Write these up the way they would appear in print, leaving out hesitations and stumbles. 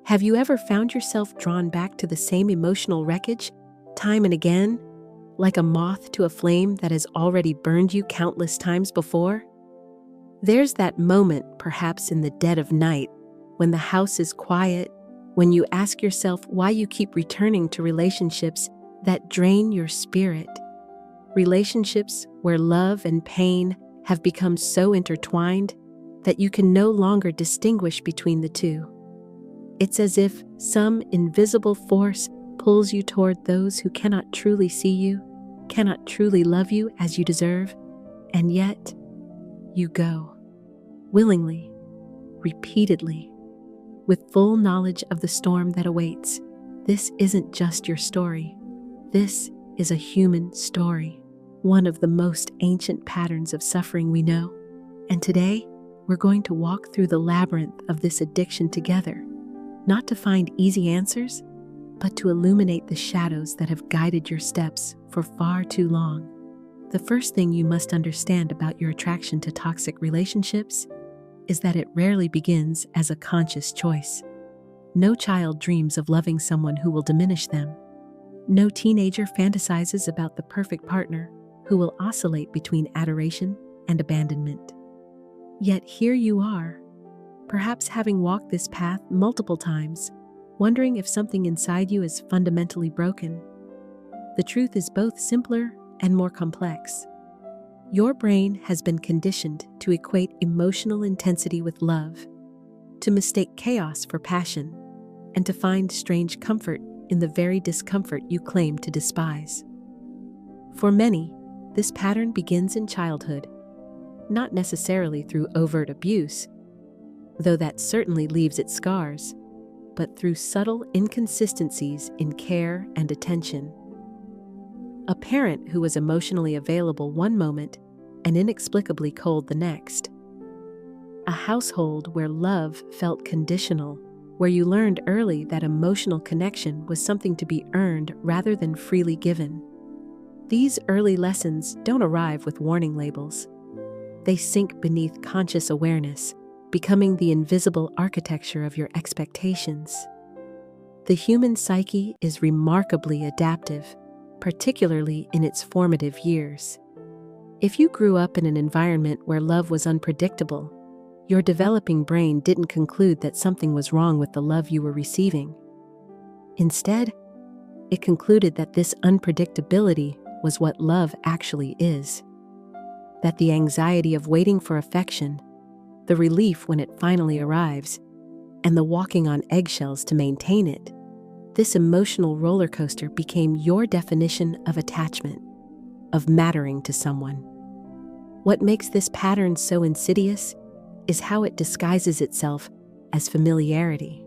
Have you ever found yourself drawn back to the same emotional wreckage, time and again, like a moth to a flame that has already burned you countless times before? There's that moment, perhaps in the dead of night, when the house is quiet, when you ask yourself why you keep returning to relationships that drain your spirit. Relationships where love and pain have become so intertwined that you can no longer distinguish between the two. It's as if some invisible force pulls you toward those who cannot truly see you, cannot truly love you as you deserve, and yet you go, willingly, repeatedly, with full knowledge of the storm that awaits. This isn't just your story. This is a human story, one of the most ancient patterns of suffering we know. And today, we're going to walk through the labyrinth of this addiction together, not to find easy answers, but to illuminate the shadows that have guided your steps for far too long. The first thing you must understand about your attraction to toxic relationships is that it rarely begins as a conscious choice. No child dreams of loving someone who will diminish them. No teenager fantasizes about the perfect partner who will oscillate between adoration and abandonment. Yet here you are, perhaps having walked this path multiple times, wondering if something inside you is fundamentally broken. The truth is both simpler and more complex. Your brain has been conditioned to equate emotional intensity with love, to mistake chaos for passion, and to find strange comfort in the very discomfort you claim to despise. For many, this pattern begins in childhood, not necessarily through overt abuse, though that certainly leaves its scars, but through subtle inconsistencies in care and attention. A parent who was emotionally available one moment and inexplicably cold the next. A household where love felt conditional, where you learned early that emotional connection was something to be earned rather than freely given. These early lessons don't arrive with warning labels. They sink beneath conscious awareness, becoming the invisible architecture of your expectations. The human psyche is remarkably adaptive, particularly in its formative years. If you grew up in an environment where love was unpredictable, your developing brain didn't conclude that something was wrong with the love you were receiving. Instead, it concluded that this unpredictability was what love actually is. That the anxiety of waiting for affection, the relief when it finally arrives, and the walking on eggshells to maintain it, this emotional roller coaster became your definition of attachment, of mattering to someone. What makes this pattern so insidious is how it disguises itself as familiarity.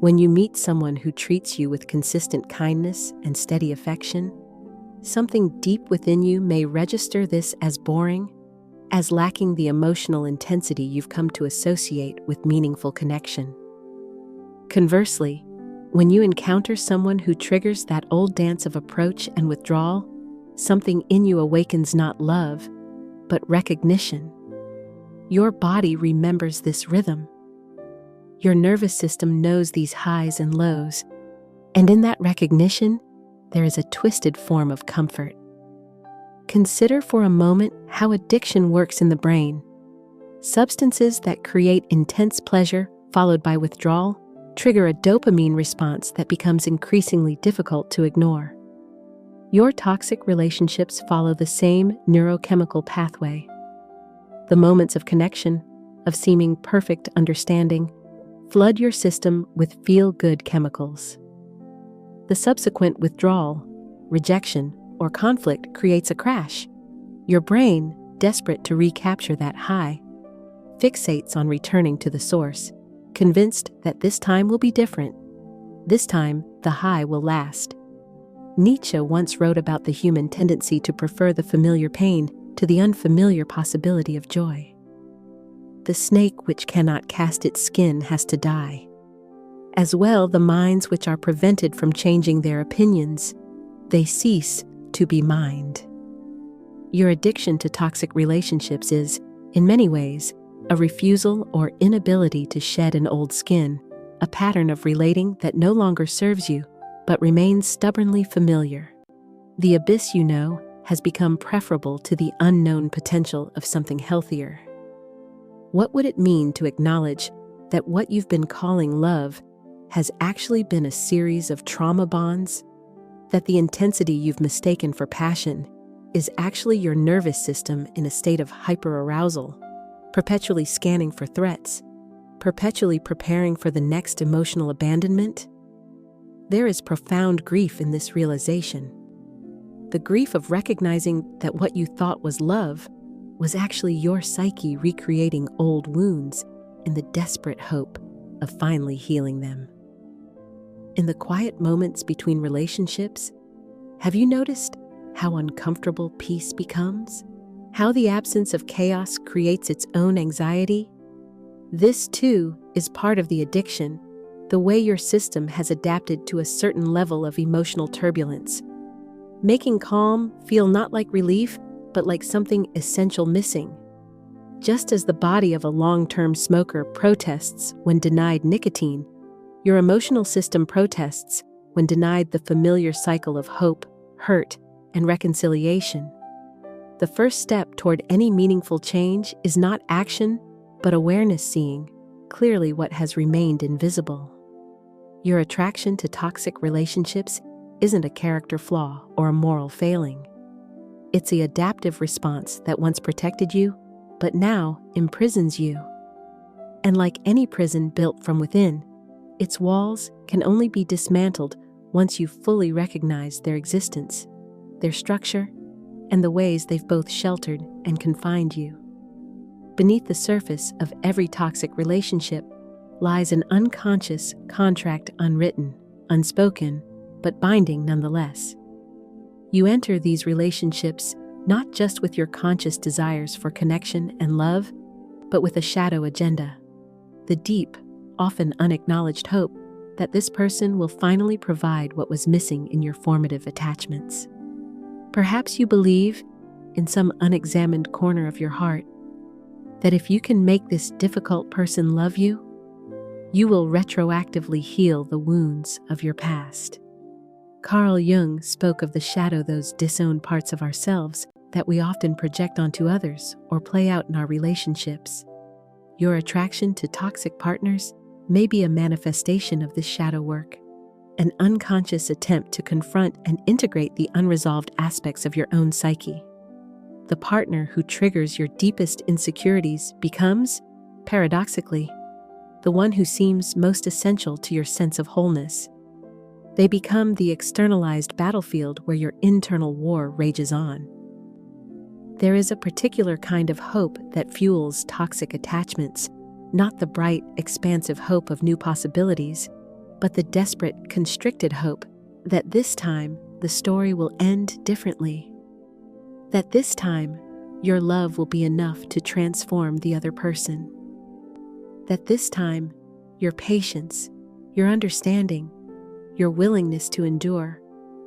When you meet someone who treats you with consistent kindness and steady affection, something deep within you may register this as boring, as lacking the emotional intensity you've come to associate with meaningful connection. Conversely, when you encounter someone who triggers that old dance of approach and withdrawal, something in you awakens not love, but recognition. Your body remembers this rhythm. Your nervous system knows these highs and lows, and in that recognition, there is a twisted form of comfort. Consider for a moment how addiction works in the brain. Substances that create intense pleasure, followed by withdrawal, trigger a dopamine response that becomes increasingly difficult to ignore. Your toxic relationships follow the same neurochemical pathway. The moments of connection, of seeming perfect understanding, flood your system with feel-good chemicals. The subsequent withdrawal, rejection, or conflict creates a crash. Your brain, desperate to recapture that high, fixates on returning to the source, convinced that this time will be different. This time, the high will last. Nietzsche once wrote about the human tendency to prefer the familiar pain to the unfamiliar possibility of joy. The snake which cannot cast its skin has to die. As well, the minds which are prevented from changing their opinions, they cease to be mind. Your addiction to toxic relationships is, in many ways, a refusal or inability to shed an old skin, a pattern of relating that no longer serves you, but remains stubbornly familiar. The abyss you know has become preferable to the unknown potential of something healthier. What would it mean to acknowledge that what you've been calling love has actually been a series of trauma bonds? That the intensity you've mistaken for passion is actually your nervous system in a state of hyperarousal, perpetually scanning for threats, perpetually preparing for the next emotional abandonment? There is profound grief in this realization. The grief of recognizing that what you thought was love was actually your psyche recreating old wounds in the desperate hope of finally healing them. In the quiet moments between relationships, have you noticed how uncomfortable peace becomes? How the absence of chaos creates its own anxiety? This, too, is part of the addiction, the way your system has adapted to a certain level of emotional turbulence, making calm feel not like relief, but like something essential missing. Just as the body of a long-term smoker protests when denied nicotine, your emotional system protests when denied the familiar cycle of hope, hurt, and reconciliation. The first step toward any meaningful change is not action, but awareness, seeing clearly what has remained invisible. Your attraction to toxic relationships isn't a character flaw or a moral failing. It's the adaptive response that once protected you, but now imprisons you. And like any prison built from within, its walls can only be dismantled once you fully recognize their existence, their structure, and the ways they've both sheltered and confined you. Beneath the surface of every toxic relationship lies an unconscious contract, unwritten, unspoken, but binding nonetheless. You enter these relationships not just with your conscious desires for connection and love, but with a shadow agenda, the deep, often unacknowledged hope that this person will finally provide what was missing in your formative attachments. Perhaps you believe, in some unexamined corner of your heart, that if you can make this difficult person love you, you will retroactively heal the wounds of your past. Carl Jung spoke of the shadow, those disowned parts of ourselves that we often project onto others or play out in our relationships. Your attraction to toxic partners may be a manifestation of this shadow work, an unconscious attempt to confront and integrate the unresolved aspects of your own psyche. The partner who triggers your deepest insecurities becomes, paradoxically, the one who seems most essential to your sense of wholeness. They become the externalized battlefield where your internal war rages on. There is a particular kind of hope that fuels toxic attachments, not the bright, expansive hope of new possibilities, but the desperate, constricted hope that this time the story will end differently. That this time your love will be enough to transform the other person. That this time your patience, your understanding, your willingness to endure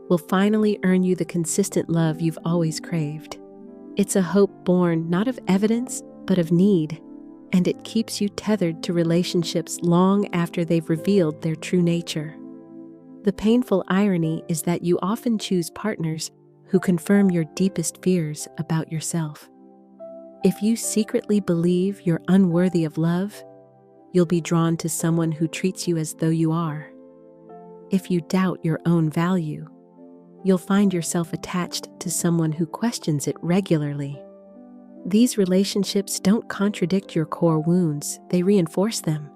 will finally earn you the consistent love you've always craved. It's a hope born not of evidence, but of need, and it keeps you tethered to relationships long after they've revealed their true nature. The painful irony is that you often choose partners who confirm your deepest fears about yourself. If you secretly believe you're unworthy of love, you'll be drawn to someone who treats you as though you are. If you doubt your own value, you'll find yourself attached to someone who questions it regularly. These relationships don't contradict your core wounds, they reinforce them.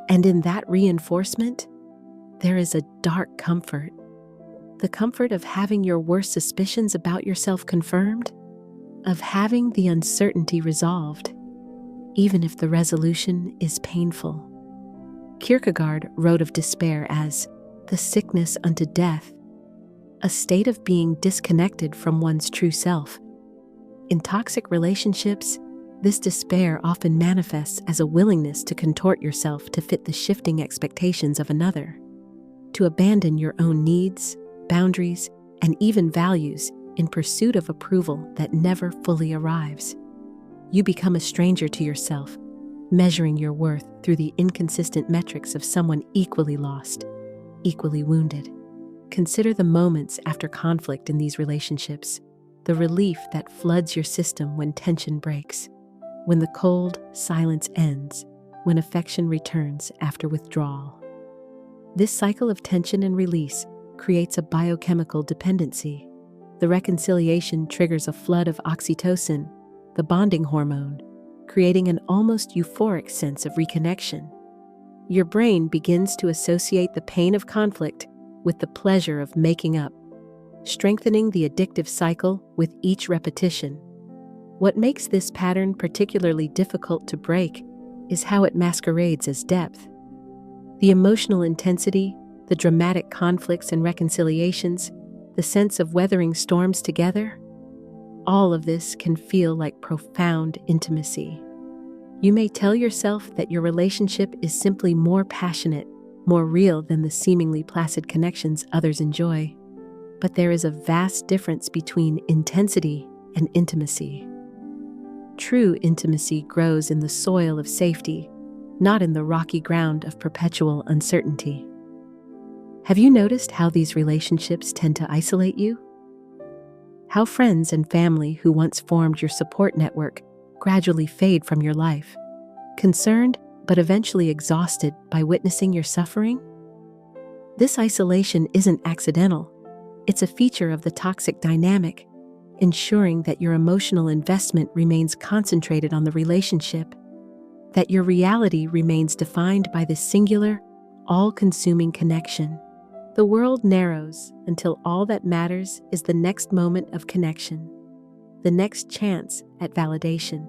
And in that reinforcement, there is a dark comfort. The comfort of having your worst suspicions about yourself confirmed, of having the uncertainty resolved, even if the resolution is painful. Kierkegaard wrote of despair as the sickness unto death, a state of being disconnected from one's true self. In toxic relationships, this despair often manifests as a willingness to contort yourself to fit the shifting expectations of another, to abandon your own needs, boundaries, and even values in pursuit of approval that never fully arrives. You become a stranger to yourself, measuring your worth through the inconsistent metrics of someone equally lost, equally wounded. Consider the moments after conflict in these relationships, the relief that floods your system when tension breaks, when the cold silence ends, when affection returns after withdrawal. This cycle of tension and release creates a biochemical dependency. The reconciliation triggers a flood of oxytocin, the bonding hormone, creating an almost euphoric sense of reconnection. Your brain begins to associate the pain of conflict with the pleasure of making up, strengthening the addictive cycle with each repetition. What makes this pattern particularly difficult to break is how it masquerades as depth. The emotional intensity, the dramatic conflicts and reconciliations, the sense of weathering storms together, all of this can feel like profound intimacy. You may tell yourself that your relationship is simply more passionate, more real than the seemingly placid connections others enjoy. But there is a vast difference between intensity and intimacy. True intimacy grows in the soil of safety, not in the rocky ground of perpetual uncertainty. Have you noticed how these relationships tend to isolate you? How friends and family who once formed your support network gradually fade from your life, concerned but eventually exhausted by witnessing your suffering? This isolation isn't accidental. It's a feature of the toxic dynamic, ensuring that your emotional investment remains concentrated on the relationship, that your reality remains defined by this singular, all-consuming connection. The world narrows until all that matters is the next moment of connection, the next chance at validation.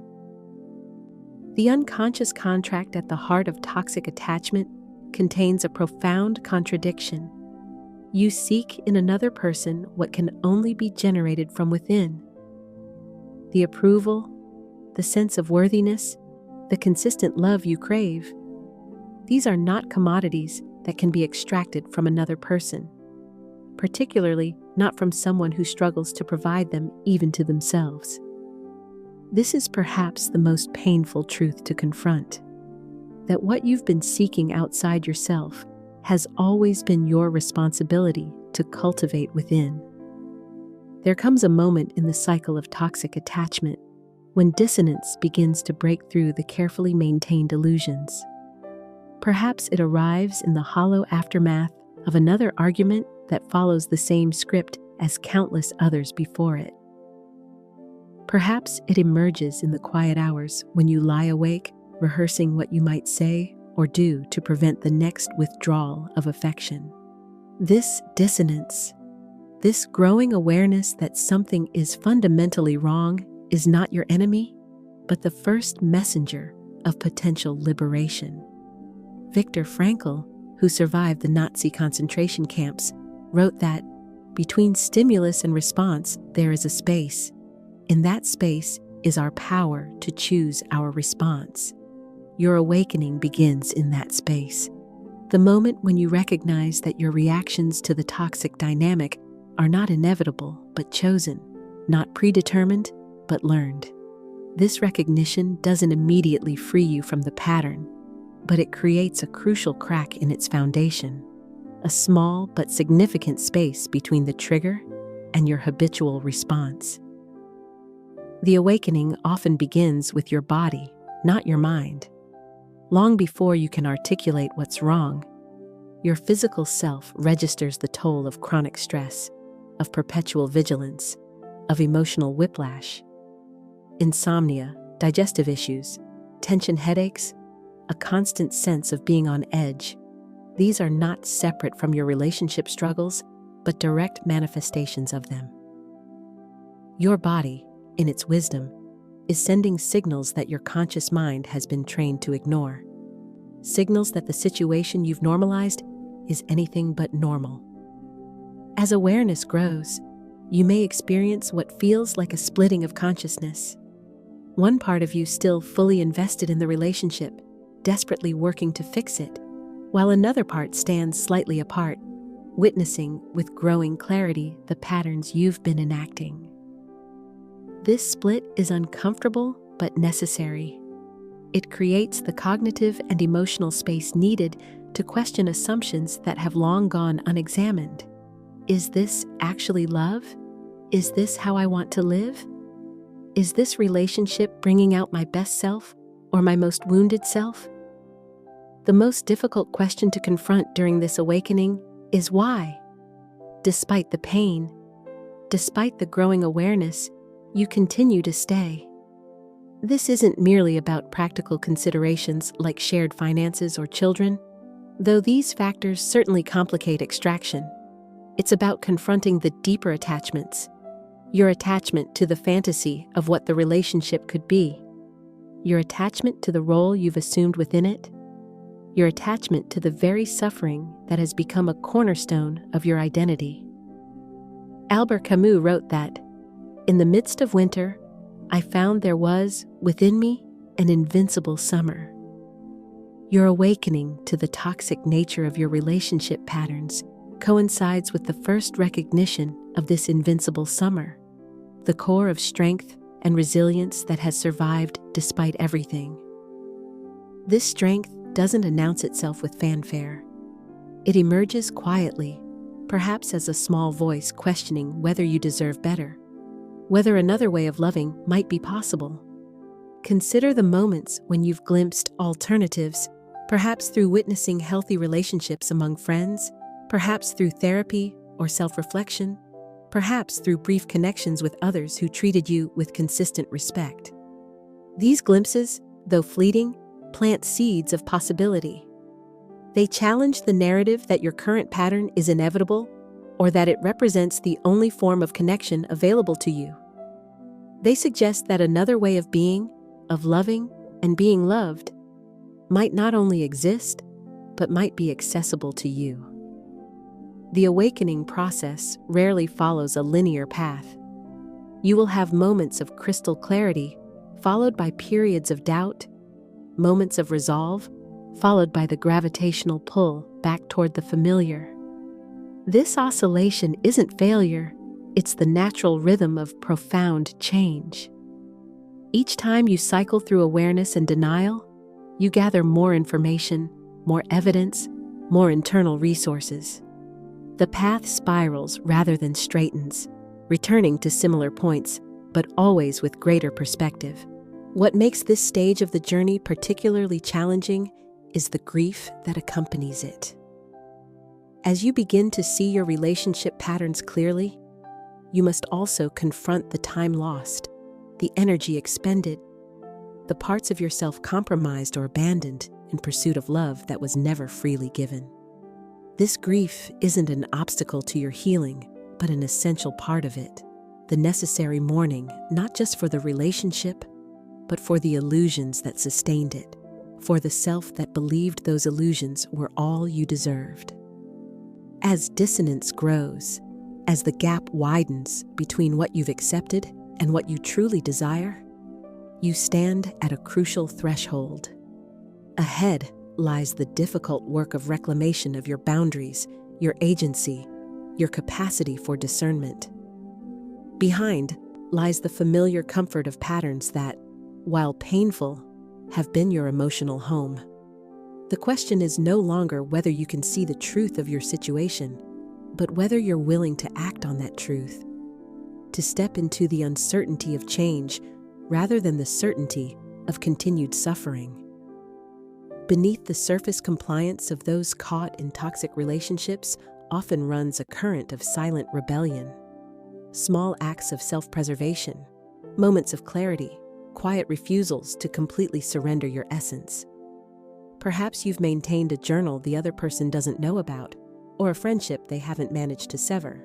The unconscious contract at the heart of toxic attachment contains a profound contradiction. You seek in another person what can only be generated from within. The approval, the sense of worthiness, the consistent love you crave. These are not commodities that can be extracted from another person, particularly not from someone who struggles to provide them even to themselves. This is perhaps the most painful truth to confront, that what you've been seeking outside yourself has always been your responsibility to cultivate within. There comes a moment in the cycle of toxic attachment when dissonance begins to break through the carefully maintained illusions. Perhaps it arrives in the hollow aftermath of another argument that follows the same script as countless others before it. Perhaps it emerges in the quiet hours when you lie awake, rehearsing what you might say or do to prevent the next withdrawal of affection. This dissonance, this growing awareness that something is fundamentally wrong, is not your enemy, but the first messenger of potential liberation. Viktor Frankl, who survived the Nazi concentration camps, wrote that, "Between stimulus and response, there is a space. In that space is our power to choose our response." Your awakening begins in that space. The moment when you recognize that your reactions to the toxic dynamic are not inevitable but chosen, not predetermined but learned. This recognition doesn't immediately free you from the pattern, but it creates a crucial crack in its foundation, a small but significant space between the trigger and your habitual response. The awakening often begins with your body, not your mind. Long before you can articulate what's wrong, your physical self registers the toll of chronic stress, of perpetual vigilance, of emotional whiplash. Insomnia, digestive issues, tension headaches, a constant sense of being on edge. These are not separate from your relationship struggles, but direct manifestations of them. Your body, in its wisdom, is sending signals that your conscious mind has been trained to ignore. Signals that the situation you've normalized is anything but normal. As awareness grows, you may experience what feels like a splitting of consciousness. One part of you still fully invested in the relationship, desperately working to fix it, while another part stands slightly apart, witnessing with growing clarity the patterns you've been enacting. This split is uncomfortable but necessary. It creates the cognitive and emotional space needed to question assumptions that have long gone unexamined. Is this actually love? Is this how I want to live? Is this relationship bringing out my best self or my most wounded self? The most difficult question to confront during this awakening is why. Despite the pain, despite the growing awareness, you continue to stay. This isn't merely about practical considerations like shared finances or children, though these factors certainly complicate extraction. It's about confronting the deeper attachments, your attachment to the fantasy of what the relationship could be, your attachment to the role you've assumed within it, your attachment to the very suffering that has become a cornerstone of your identity. Albert Camus wrote that, "In the midst of winter, I found there was, within me, an invincible summer." Your awakening to the toxic nature of your relationship patterns coincides with the first recognition of this invincible summer, the core of strength and resilience that has survived despite everything. This strength doesn't announce itself with fanfare. It emerges quietly, perhaps as a small voice questioning whether you deserve better, whether another way of loving might be possible. Consider the moments when you've glimpsed alternatives, perhaps through witnessing healthy relationships among friends, perhaps through therapy or self-reflection, perhaps through brief connections with others who treated you with consistent respect. These glimpses, though fleeting, plant seeds of possibility. They challenge the narrative that your current pattern is inevitable or that it represents the only form of connection available to you. They suggest that another way of being, of loving, and being loved might not only exist, but might be accessible to you. The awakening process rarely follows a linear path. You will have moments of crystal clarity, followed by periods of doubt, moments of resolve, followed by the gravitational pull back toward the familiar. This oscillation isn't failure, it's the natural rhythm of profound change. Each time you cycle through awareness and denial, you gather more information, more evidence, more internal resources. The path spirals rather than straightens, returning to similar points, but always with greater perspective. What makes this stage of the journey particularly challenging is the grief that accompanies it. As you begin to see your relationship patterns clearly, you must also confront the time lost, the energy expended, the parts of yourself compromised or abandoned in pursuit of love that was never freely given. This grief isn't an obstacle to your healing, but an essential part of it, the necessary mourning not just for the relationship, but for the illusions that sustained it, for the self that believed those illusions were all you deserved. As dissonance grows, as the gap widens between what you've accepted and what you truly desire, you stand at a crucial threshold. Ahead lies the difficult work of reclamation of your boundaries, your agency, your capacity for discernment. Behind lies the familiar comfort of patterns that, while painful, have been your emotional home. The question is no longer whether you can see the truth of your situation, but whether you're willing to act on that truth, to step into the uncertainty of change rather than the certainty of continued suffering. Beneath the surface compliance of those caught in toxic relationships often runs a current of silent rebellion. Small acts of self-preservation, moments of clarity, quiet refusals to completely surrender your essence. Perhaps you've maintained a journal the other person doesn't know about, or a friendship they haven't managed to sever,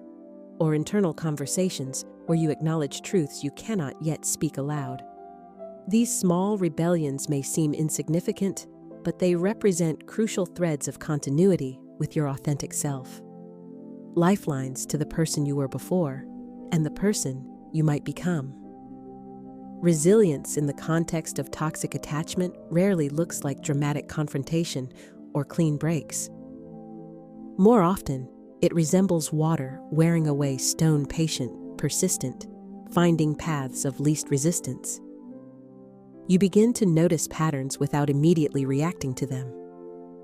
or internal conversations where you acknowledge truths you cannot yet speak aloud. These small rebellions may seem insignificant, but they represent crucial threads of continuity with your authentic self. Lifelines to the person you were before and the person you might become. Resilience in the context of toxic attachment rarely looks like dramatic confrontation or clean breaks. More often, it resembles water wearing away stone, patient, persistent, finding paths of least resistance. You begin to notice patterns without immediately reacting to them.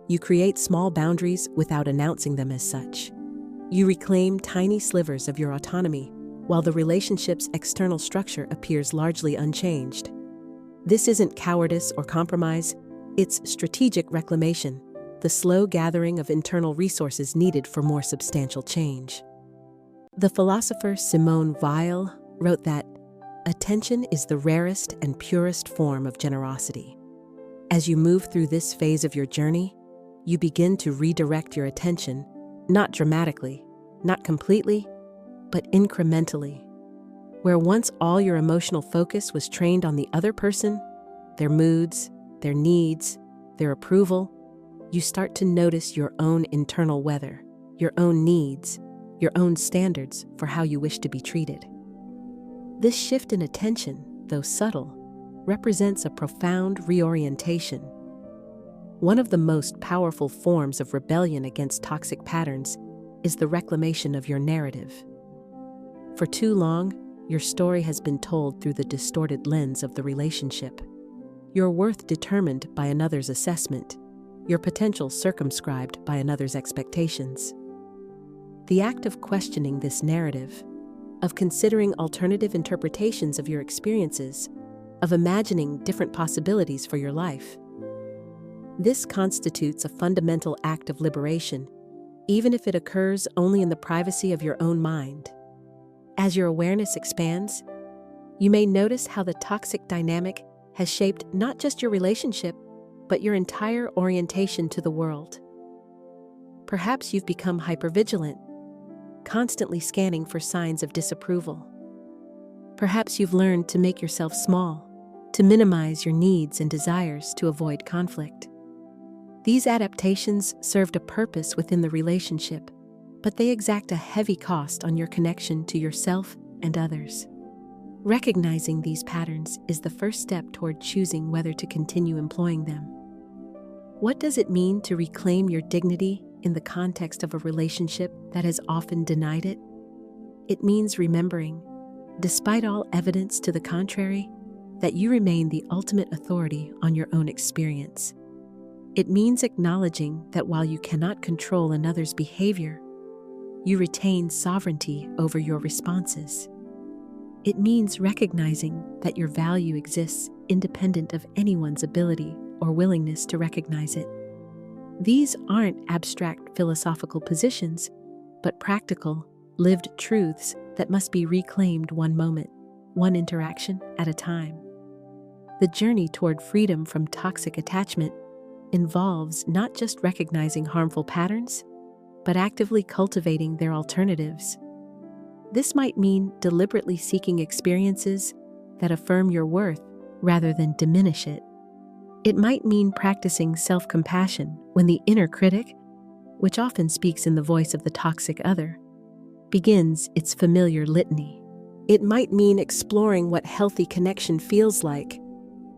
You create small boundaries without announcing them as such. You reclaim tiny slivers of your autonomy, while the relationship's external structure appears largely unchanged. This isn't cowardice or compromise, it's strategic reclamation, the slow gathering of internal resources needed for more substantial change. The philosopher Simone Weil wrote that, "Attention is the rarest and purest form of generosity." As you move through this phase of your journey, you begin to redirect your attention, not dramatically, not completely, but incrementally. Where once all your emotional focus was trained on the other person, their moods, their needs, their approval, you start to notice your own internal weather, your own needs, your own standards for how you wish to be treated. This shift in attention, though subtle, represents a profound reorientation. One of the most powerful forms of rebellion against toxic patterns is the reclamation of your narrative. For too long, your story has been told through the distorted lens of the relationship. Your worth determined by another's assessment, your potential circumscribed by another's expectations. The act of questioning this narrative, of considering alternative interpretations of your experiences, of imagining different possibilities for your life. This constitutes a fundamental act of liberation, even if it occurs only in the privacy of your own mind. As your awareness expands, you may notice how the toxic dynamic has shaped not just your relationship, but your entire orientation to the world. Perhaps you've become hypervigilant, constantly scanning for signs of disapproval. Perhaps you've learned to make yourself small, to minimize your needs and desires to avoid conflict. These adaptations served a purpose within the relationship, but they exact a heavy cost on your connection to yourself and others. Recognizing these patterns is the first step toward choosing whether to continue employing them. What does it mean to reclaim your dignity in the context of a relationship that has often denied it? It means remembering, despite all evidence to the contrary, that you remain the ultimate authority on your own experience. It means acknowledging that while you cannot control another's behavior, you retain sovereignty over your responses. It means recognizing that your value exists independent of anyone's ability or willingness to recognize it. These aren't abstract philosophical positions, but practical, lived truths that must be reclaimed one moment, one interaction at a time. The journey toward freedom from toxic attachment involves not just recognizing harmful patterns, but actively cultivating their alternatives. This might mean deliberately seeking experiences that affirm your worth rather than diminish it. It might mean practicing self-compassion when the inner critic, which often speaks in the voice of the toxic other, begins its familiar litany. It might mean exploring what healthy connection feels like,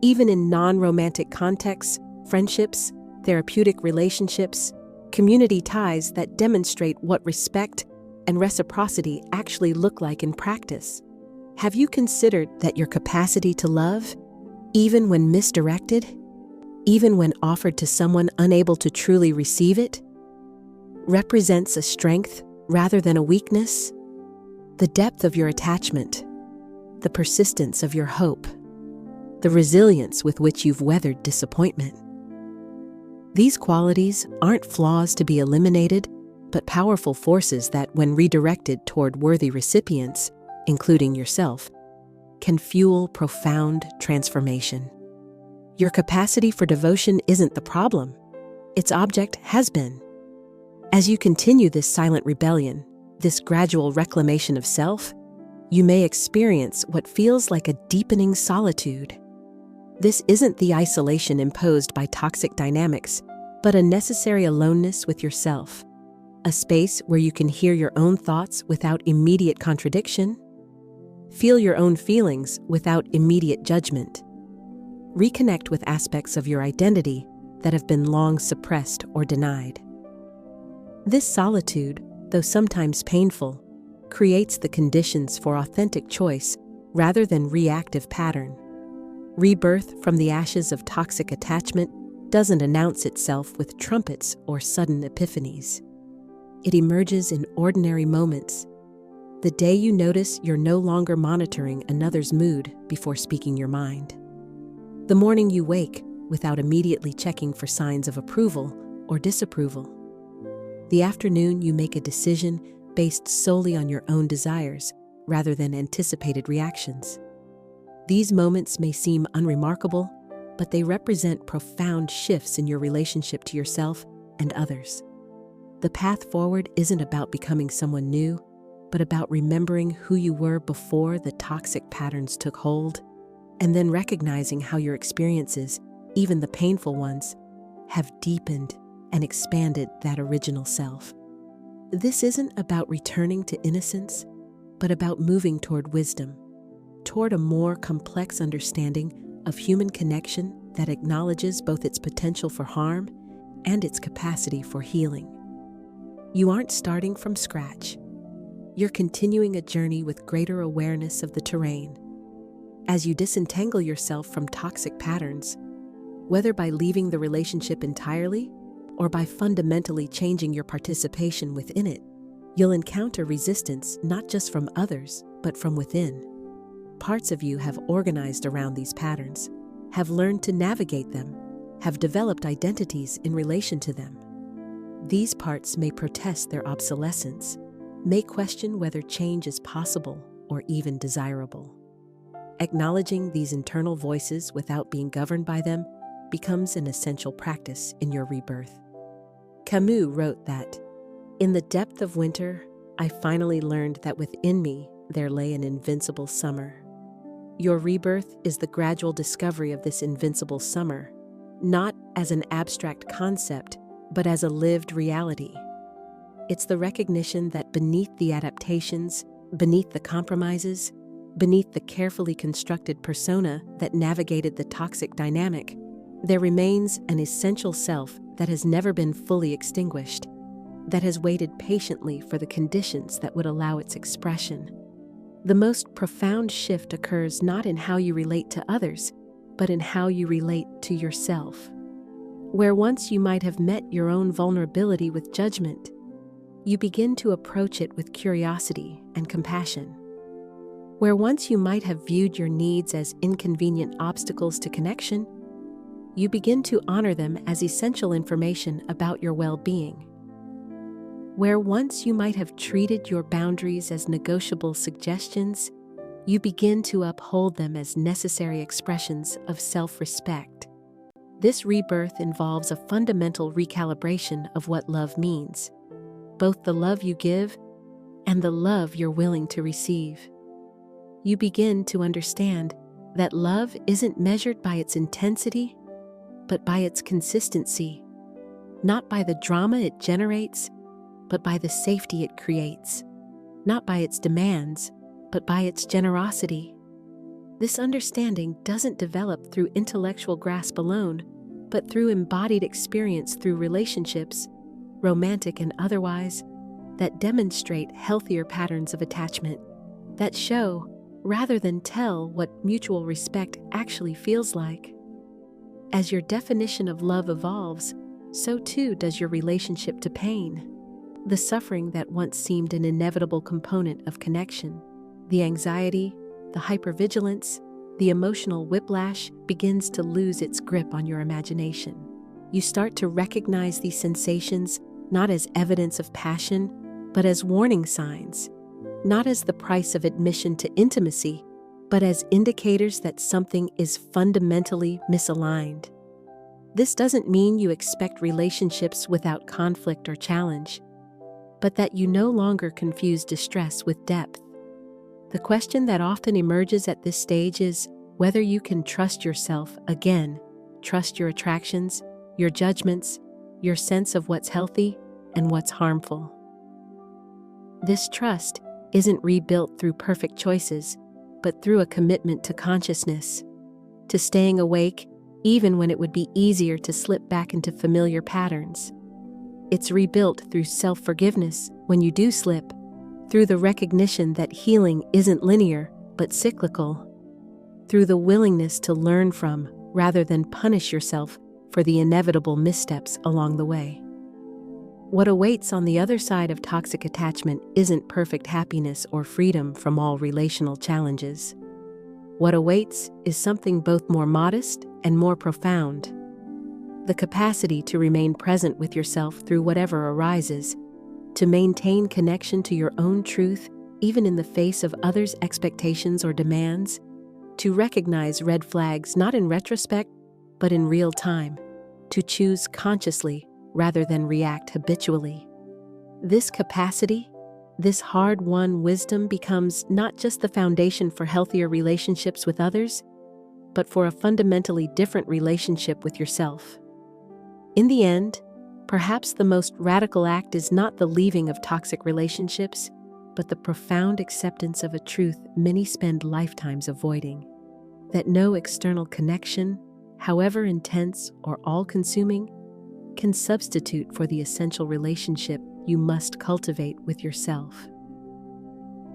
even in non-romantic contexts, friendships, therapeutic relationships, community ties that demonstrate what respect and reciprocity actually look like in practice. Have you considered that your capacity to love, even when misdirected, even when offered to someone unable to truly receive it, represents a strength rather than a weakness? The depth of your attachment, the persistence of your hope, the resilience with which you've weathered disappointment. These qualities aren't flaws to be eliminated, but powerful forces that, when redirected toward worthy recipients, including yourself, can fuel profound transformation. Your capacity for devotion isn't the problem. Its object has been. As you continue this silent rebellion, this gradual reclamation of self, you may experience what feels like a deepening solitude. This isn't the isolation imposed by toxic dynamics, but a necessary aloneness with yourself, a space where you can hear your own thoughts without immediate contradiction, feel your own feelings without immediate judgment, reconnect with aspects of your identity that have been long suppressed or denied. This solitude, though sometimes painful, creates the conditions for authentic choice rather than reactive pattern. Rebirth from the ashes of toxic attachment doesn't announce itself with trumpets or sudden epiphanies. It emerges in ordinary moments. The day you notice you're no longer monitoring another's mood before speaking your mind. The morning you wake without immediately checking for signs of approval or disapproval. The afternoon you make a decision based solely on your own desires rather than anticipated reactions. These moments may seem unremarkable, but they represent profound shifts in your relationship to yourself and others. The path forward isn't about becoming someone new, but about remembering who you were before the toxic patterns took hold, and then recognizing how your experiences, even the painful ones, have deepened and expanded that original self. This isn't about returning to innocence, but about moving toward wisdom, toward a more complex understanding of human connection that acknowledges both its potential for harm and its capacity for healing. You aren't starting from scratch. You're continuing a journey with greater awareness of the terrain. As you disentangle yourself from toxic patterns, whether by leaving the relationship entirely or by fundamentally changing your participation within it, you'll encounter resistance not just from others, but from within. Parts of you have organized around these patterns, have learned to navigate them, have developed identities in relation to them. These parts may protest their obsolescence, may question whether change is possible or even desirable. Acknowledging these internal voices without being governed by them becomes an essential practice in your rebirth. Camus wrote that, "In the depth of winter, I finally learned that within me there lay an invincible summer." Your rebirth is the gradual discovery of this invincible summer, not as an abstract concept, but as a lived reality. It's the recognition that beneath the adaptations, beneath the compromises, beneath the carefully constructed persona that navigated the toxic dynamic, there remains an essential self that has never been fully extinguished, that has waited patiently for the conditions that would allow its expression. The most profound shift occurs not in how you relate to others, but in how you relate to yourself. Where once you might have met your own vulnerability with judgment, you begin to approach it with curiosity and compassion. Where once you might have viewed your needs as inconvenient obstacles to connection, you begin to honor them as essential information about your well-being. Where once you might have treated your boundaries as negotiable suggestions, you begin to uphold them as necessary expressions of self-respect. This rebirth involves a fundamental recalibration of what love means, both the love you give and the love you're willing to receive. You begin to understand that love isn't measured by its intensity, but by its consistency, not by the drama it generates, but by the safety it creates, not by its demands, but by its generosity. This understanding doesn't develop through intellectual grasp alone, but through embodied experience through relationships, romantic and otherwise, that demonstrate healthier patterns of attachment, that show, rather than tell, what mutual respect actually feels like. As your definition of love evolves, so too does your relationship to pain. The suffering that once seemed an inevitable component of connection, the anxiety, the hypervigilance, the emotional whiplash begins to lose its grip on your imagination. You start to recognize these sensations not as evidence of passion, but as warning signs, not as the price of admission to intimacy, but as indicators that something is fundamentally misaligned. This doesn't mean you expect relationships without conflict or challenge, but that you no longer confuse distress with depth. The question that often emerges at this stage is whether you can trust yourself again, trust your attractions, your judgments, your sense of what's healthy and what's harmful. This trust isn't rebuilt through perfect choices, but through a commitment to consciousness, to staying awake even when it would be easier to slip back into familiar patterns. It's rebuilt through self-forgiveness when you do slip, through the recognition that healing isn't linear but cyclical, through the willingness to learn from rather than punish yourself for the inevitable missteps along the way. What awaits on the other side of toxic attachment isn't perfect happiness or freedom from all relational challenges. What awaits is something both more modest and more profound: the capacity to remain present with yourself through whatever arises, to maintain connection to your own truth even in the face of others' expectations or demands, to recognize red flags not in retrospect but in real time, to choose consciously rather than react habitually. This capacity, this hard-won wisdom, becomes not just the foundation for healthier relationships with others, but for a fundamentally different relationship with yourself. In the end, perhaps the most radical act is not the leaving of toxic relationships, but the profound acceptance of a truth many spend lifetimes avoiding: that no external connection, however intense or all-consuming, can substitute for the essential relationship you must cultivate with yourself.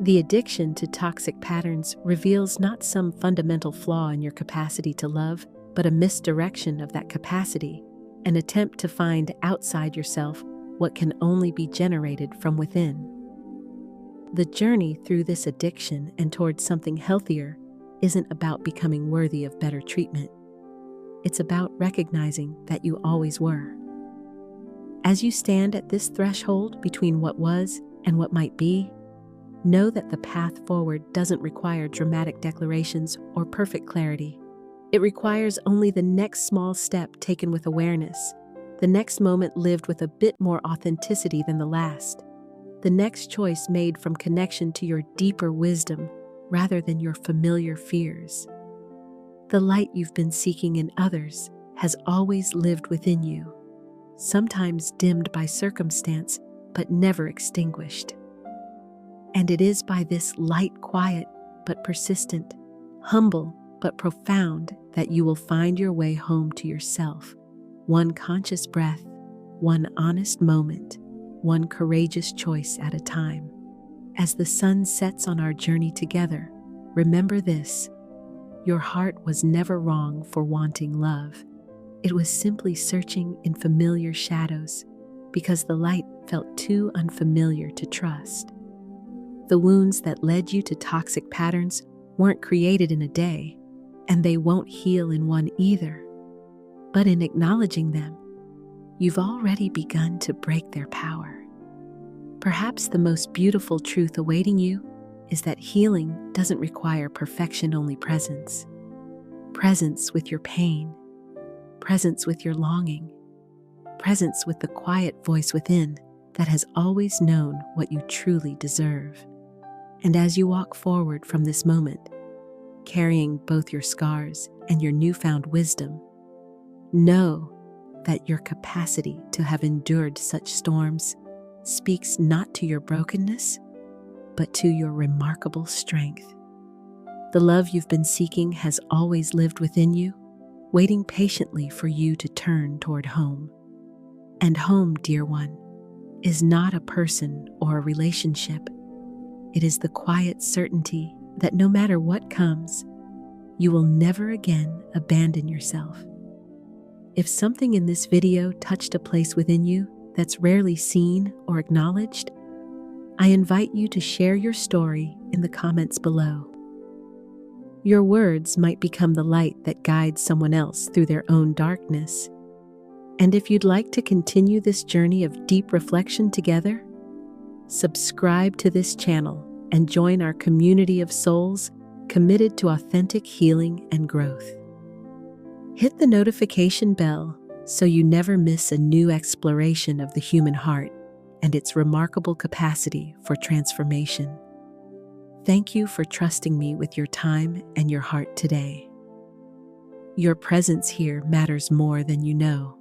The addiction to toxic patterns reveals not some fundamental flaw in your capacity to love, but a misdirection of that capacity, an attempt to find outside yourself what can only be generated from within. The journey through this addiction and towards something healthier isn't about becoming worthy of better treatment. It's about recognizing that you always were. As you stand at this threshold between what was and what might be, know that the path forward doesn't require dramatic declarations or perfect clarity. It requires only the next small step taken with awareness, the next moment lived with a bit more authenticity than the last, the next choice made from connection to your deeper wisdom rather than your familiar fears. The light you've been seeking in others has always lived within you, sometimes dimmed by circumstance, but never extinguished. And it is by this light, quiet, but persistent, humble, but profound, that you will find your way home to yourself, one conscious breath, one honest moment, one courageous choice at a time. As the sun sets on our journey together, remember this: your heart was never wrong for wanting love. It was simply searching in familiar shadows because the light felt too unfamiliar to trust. The wounds that led you to toxic patterns weren't created in a day, and they won't heal in one either. But in acknowledging them, you've already begun to break their power. Perhaps the most beautiful truth awaiting you is that healing doesn't require perfection, only presence. Presence with your pain, presence with your longing, presence with the quiet voice within that has always known what you truly deserve. And as you walk forward from this moment, carrying both your scars and your newfound wisdom, know that your capacity to have endured such storms speaks not to your brokenness, but to your remarkable strength. The love you've been seeking has always lived within you, waiting patiently for you to turn toward home. And home, dear one, is not a person or a relationship. It is the quiet certainty that no matter what comes, you will never again abandon yourself. If something in this video touched a place within you that's rarely seen or acknowledged, I invite you to share your story in the comments below. Your words might become the light that guides someone else through their own darkness. And if you'd like to continue this journey of deep reflection together, subscribe to this channel and join our community of souls committed to authentic healing and growth. Hit the notification bell so you never miss a new exploration of the human heart and its remarkable capacity for transformation. Thank you for trusting me with your time and your heart today. Your presence here matters more than you know.